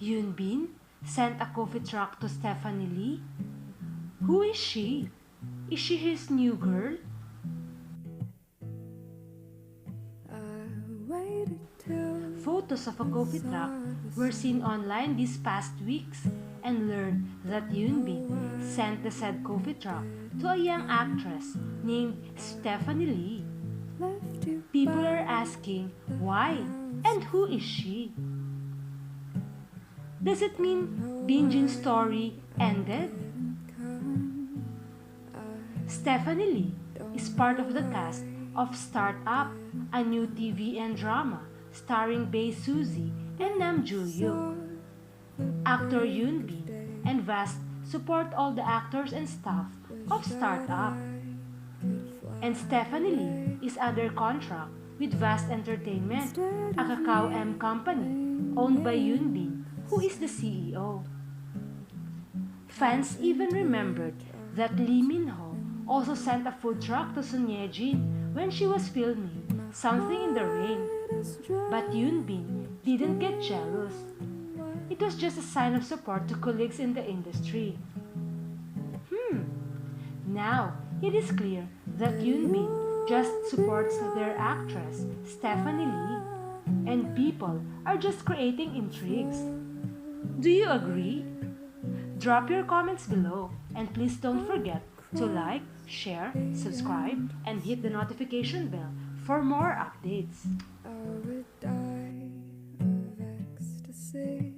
Hyun Bin sent a coffee truck to Stephanie Lee? Who is she? Is she his new girl? Photos of a coffee truck were seen online these past weeks and learned that Hyun Bin sent the said coffee truck to a young actress named Stephanie Lee. People are asking why and who is she? Does it mean Bin Jin's story ended? Stephanie Lee is part of the cast of Startup, a new TV and drama starring Bae Suzy and Nam Joo-yoo. Actor Hyun Bin and Vast support all the actors and staff of Startup. And Stephanie Lee is under contract with Vast Entertainment, a Kakao M company owned by Hyun Bin, who is the CEO. Fans even remembered that Lee Min-ho also sent a food truck to Son Ye-jin when she was filming Something in the Rain. But Hyun Bin didn't get jealous. It was just a sign of support to colleagues in the industry. Now, it is clear that Hyun Bin just supports their actress, Stephanie Lee, and people are just creating intrigues. Do you agree? Drop your comments below and please don't forget to like, share, subscribe, and hit the notification bell for more updates. I would die of ecstasy.